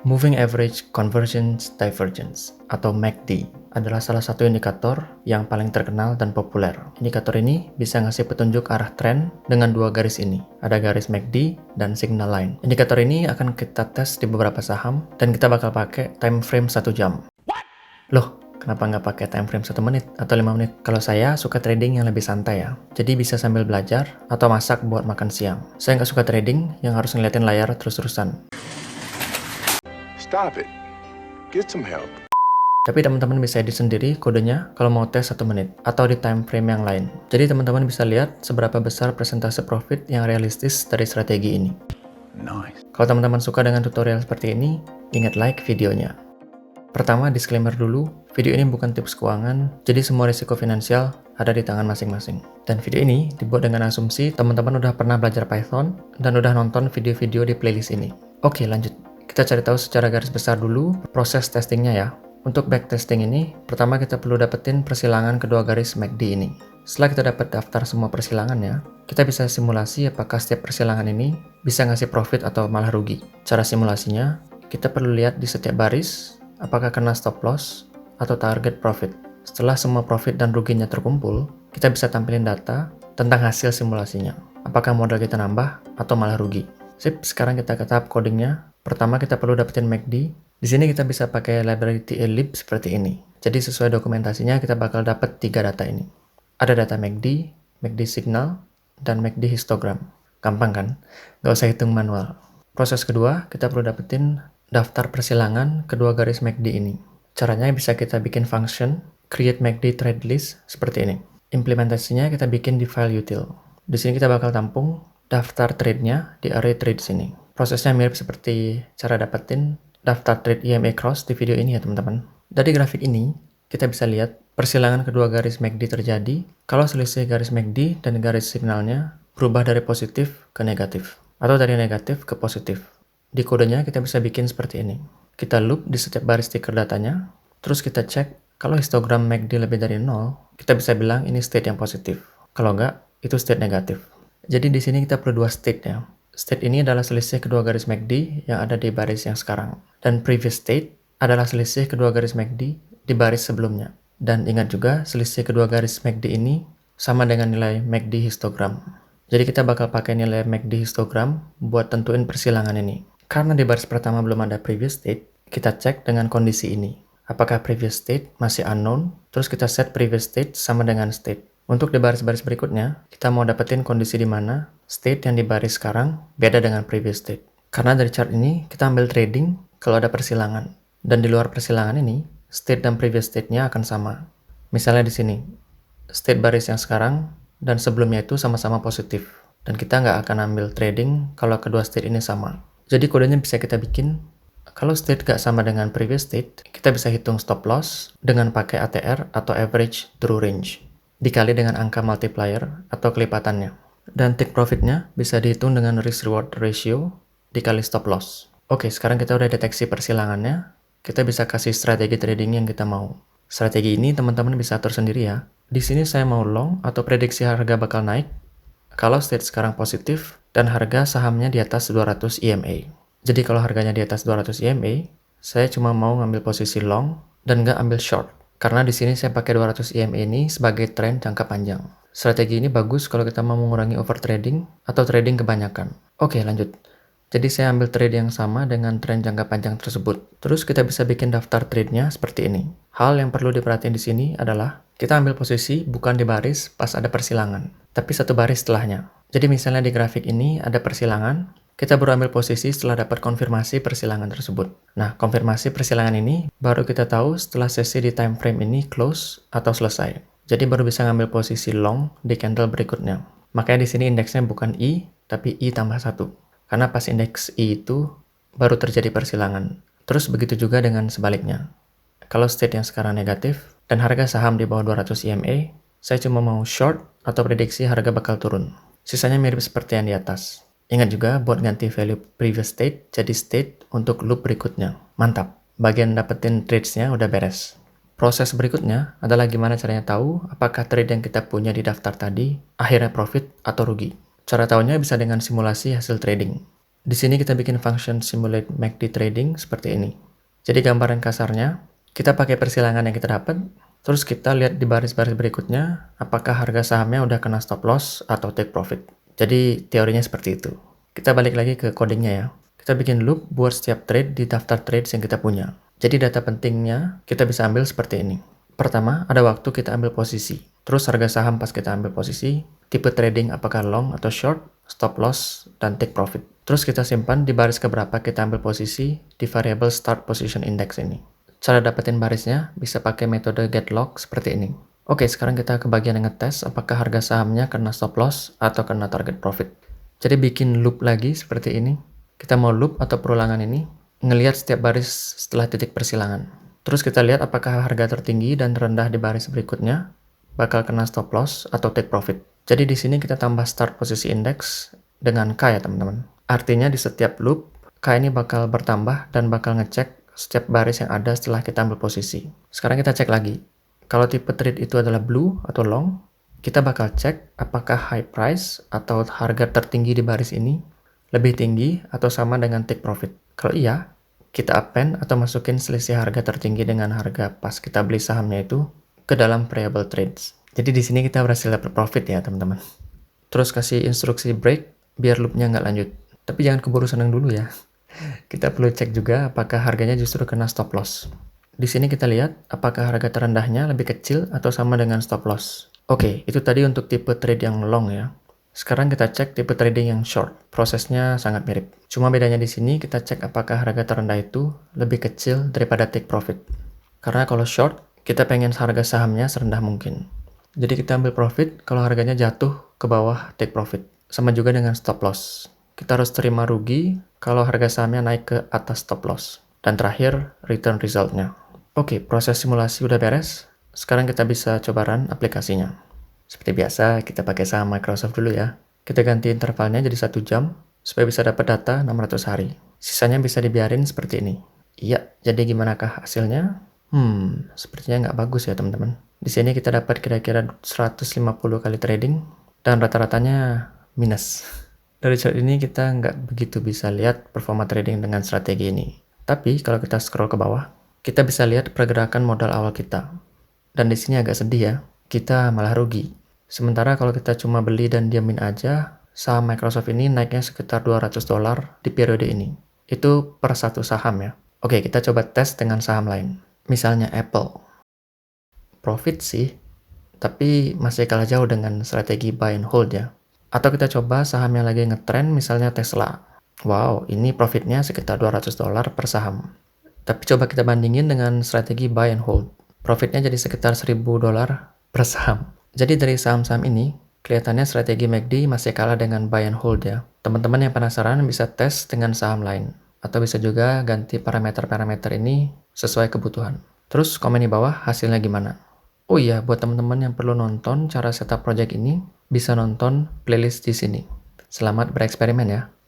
Moving Average Convergence Divergence atau MACD adalah salah satu indikator yang paling terkenal dan populer. Indikator ini bisa ngasih petunjuk arah tren dengan dua garis ini. Ada garis MACD dan signal line. Indikator ini akan kita tes di beberapa saham dan kita bakal pakai time frame 1 jam. Loh, kenapa nggak pakai time frame 1 menit atau 5 menit? Kalau saya suka trading yang lebih santai ya. Jadi bisa sambil belajar atau masak buat makan siang. Saya nggak suka trading yang harus ngeliatin layar terus-terusan. Stop it. Get some help. Tapi teman-teman bisa edit sendiri kodenya kalau mau tes 1 menit atau di time frame yang lain. Jadi teman-teman bisa lihat seberapa besar persentase profit yang realistis dari strategi ini. Nice. Kalau teman-teman suka dengan tutorial seperti ini, ingat like videonya. Pertama, disclaimer dulu, video ini bukan tips keuangan, jadi semua risiko finansial ada di tangan masing-masing. Dan video ini dibuat dengan asumsi teman-teman udah pernah belajar Python dan udah nonton video-video di playlist ini. Oke, lanjut. Kita cari tahu secara garis besar dulu proses testingnya ya. Untuk backtesting ini, pertama kita perlu dapetin persilangan kedua garis MACD ini. Setelah kita dapat daftar semua persilangannya, kita bisa simulasi apakah setiap persilangan ini bisa ngasih profit atau malah rugi. Cara simulasinya, kita perlu lihat di setiap baris, apakah kena stop loss atau target profit. Setelah semua profit dan ruginya terkumpul, kita bisa tampilin data tentang hasil simulasinya. Apakah modal kita nambah atau malah rugi. Sip, sekarang kita ke tahap codingnya. Pertama kita perlu dapetin MACD. Di sini kita bisa pakai library tlib seperti ini. Jadi sesuai dokumentasinya kita bakal dapat 3 data ini. Ada data MACD, MACD signal, dan MACD histogram. Gampang kan? Nggak usah hitung manual. Proses kedua, kita perlu dapetin daftar persilangan kedua garis MACD ini. Caranya bisa kita bikin function create MACD trade list seperti ini. Implementasinya kita bikin di file util. Di sini kita bakal tampung daftar trade-nya di array trade sini. Prosesnya mirip seperti cara dapetin daftar trade EMA cross di video ini ya teman-teman. Dari grafik ini, kita bisa lihat persilangan kedua garis MACD terjadi kalau selisih garis MACD dan garis signalnya berubah dari positif ke negatif, atau dari negatif ke positif. Di kodenya kita bisa bikin seperti ini. Kita loop di setiap baris ticker datanya, terus kita cek kalau histogram MACD lebih dari 0, kita bisa bilang ini state yang positif. Kalau enggak, itu state negatif. Jadi di sini kita perlu 2 state ya. State ini adalah selisih kedua garis MACD yang ada di baris yang sekarang. Dan previous state adalah selisih kedua garis MACD di baris sebelumnya. Dan ingat juga, selisih kedua garis MACD ini sama dengan nilai MACD histogram. Jadi kita bakal pakai nilai MACD histogram buat tentuin persilangan ini. Karena di baris pertama belum ada previous state, kita cek dengan kondisi ini. Apakah previous state masih unknown, terus kita set previous state sama dengan state. Untuk di baris-baris berikutnya, kita mau dapetin kondisi di mana state yang di baris sekarang beda dengan previous state. Karena dari chart ini, kita ambil trading kalau ada persilangan. Dan di luar persilangan ini, state dan previous state-nya akan sama. Misalnya di sini, state baris yang sekarang dan sebelumnya itu sama-sama positif. Dan kita nggak akan ambil trading kalau kedua state ini sama. Jadi kodenya bisa kita bikin, kalau state nggak sama dengan previous state, kita bisa hitung stop loss dengan pakai ATR atau average true range, dikali dengan angka multiplier atau kelipatannya. Dan take profitnya bisa dihitung dengan risk reward ratio dikali stop loss. Oke, sekarang kita udah deteksi persilangannya, kita bisa kasih strategi trading yang kita mau. Strategi ini teman-teman bisa atur sendiri ya. Di sini saya mau long atau prediksi harga bakal naik kalau state sekarang positif dan harga sahamnya di atas 200 EMA. Jadi kalau harganya di atas 200 EMA, saya cuma mau ngambil posisi long dan nggak ambil short. Karena di sini saya pakai 200 EMA ini sebagai tren jangka panjang. Strategi ini bagus kalau kita mau mengurangi overtrading atau trading kebanyakan. Oke, lanjut. Jadi saya ambil trade yang sama dengan tren jangka panjang tersebut. Terus kita bisa bikin daftar trade-nya seperti ini. Hal yang perlu diperhatiin di sini adalah kita ambil posisi bukan di baris pas ada persilangan, tapi satu baris setelahnya. Jadi misalnya di grafik ini ada persilangan, kita baru ambil posisi setelah dapat konfirmasi persilangan tersebut. Nah, konfirmasi persilangan ini baru kita tahu setelah sesi di time frame ini close atau selesai. Jadi baru bisa ngambil posisi long di candle berikutnya. Makanya di sini indeksnya bukan I, tapi I tambah 1. Karena pas indeks I itu baru terjadi persilangan. Terus begitu juga dengan sebaliknya. Kalau state yang sekarang negatif dan harga saham di bawah 200 EMA, saya cuma mau short atau prediksi harga bakal turun. Sisanya mirip seperti yang di atas. Ingat juga buat ganti value previous state jadi state untuk loop berikutnya. Mantap, bagian dapetin trades-nya udah beres. Proses berikutnya adalah gimana caranya tahu apakah trade yang kita punya di daftar tadi akhirnya profit atau rugi. Cara tahunya bisa dengan simulasi hasil trading. Di sini kita bikin function simulate MACD trading seperti ini. Jadi gambaran kasarnya, kita pakai persilangan yang kita dapat, terus kita lihat di baris-baris berikutnya, apakah harga sahamnya udah kena stop loss atau take profit. Jadi teorinya seperti itu. Kita balik lagi ke codingnya ya. Kita bikin loop buat setiap trade di daftar trades yang kita punya. Jadi data pentingnya kita bisa ambil seperti ini. Pertama, ada waktu kita ambil posisi. Terus harga saham pas kita ambil posisi, tipe trading apakah long atau short, stop loss, dan take profit. Terus kita simpan di baris keberapa kita ambil posisi di variable start position index ini. Cara dapetin barisnya bisa pakai metode get log seperti ini. Oke, sekarang kita ke bagian yang ngetes apakah harga sahamnya kena stop loss atau kena target profit. Jadi bikin loop lagi seperti ini. Kita mau loop atau perulangan ini, ngelihat setiap baris setelah titik persilangan. Terus kita lihat apakah harga tertinggi dan rendah di baris berikutnya bakal kena stop loss atau take profit. Jadi di sini kita tambah start posisi index dengan K ya teman-teman. Artinya di setiap loop, K ini bakal bertambah dan bakal ngecek setiap baris yang ada setelah kita ambil posisi. Sekarang kita cek lagi. Kalau tipe trade itu adalah blue atau long, kita bakal cek apakah high price atau harga tertinggi di baris ini lebih tinggi atau sama dengan take profit. Kalau iya, kita append atau masukin selisih harga tertinggi dengan harga pas kita beli sahamnya itu ke dalam variable trades. Jadi di sini kita berhasil dapat profit ya teman-teman. Terus kasih instruksi break biar loopnya nggak lanjut. Tapi jangan keburu senang dulu ya. Kita perlu cek juga apakah harganya justru kena stop loss. Di sini kita lihat apakah harga terendahnya lebih kecil atau sama dengan stop loss. Oke, itu tadi untuk tipe trade yang long ya. Sekarang kita cek tipe trading yang short. Prosesnya sangat mirip. Cuma bedanya di sini kita cek apakah harga terendah itu lebih kecil daripada take profit. Karena kalau short, kita pengen harga sahamnya serendah mungkin. Jadi kita ambil profit kalau harganya jatuh ke bawah take profit. Sama juga dengan stop loss. Kita harus terima rugi kalau harga sahamnya naik ke atas stop loss. Dan terakhir, return resultnya. Oke, proses simulasi udah beres. Sekarang kita bisa coba run aplikasinya. Seperti biasa, kita pakai saham Microsoft dulu ya. Kita ganti intervalnya jadi 1 jam, supaya bisa dapat data 600 hari. Sisanya bisa dibiarin seperti ini. Iya, jadi gimanakah hasilnya? Sepertinya nggak bagus ya teman-teman. Di sini kita dapat kira-kira 150 kali trading, dan rata-ratanya minus. Dari chart ini kita nggak begitu bisa lihat performa trading dengan strategi ini. Tapi kalau kita scroll ke bawah, kita bisa lihat pergerakan modal awal kita. Dan di sini agak sedih ya, kita malah rugi. Sementara kalau kita cuma beli dan diamin aja, saham Microsoft ini naiknya sekitar $200 di periode ini. Itu per satu saham ya. Oke, kita coba tes dengan saham lain. Misalnya Apple. Profit sih, tapi masih kalah jauh dengan strategi buy and hold ya. Atau kita coba saham yang lagi ngetrend, misalnya Tesla. Wow, ini profitnya sekitar $200 per saham. Tapi coba kita bandingin dengan strategi buy and hold. Profitnya jadi sekitar $1.000 per saham. Jadi dari saham-saham ini, kelihatannya strategi MACD masih kalah dengan buy and hold ya. Teman-teman yang penasaran bisa tes dengan saham lain. Atau bisa juga ganti parameter-parameter ini sesuai kebutuhan. Terus komen di bawah hasilnya gimana. Oh iya, buat teman-teman yang perlu nonton cara setup project ini, bisa nonton playlist di sini. Selamat bereksperimen ya.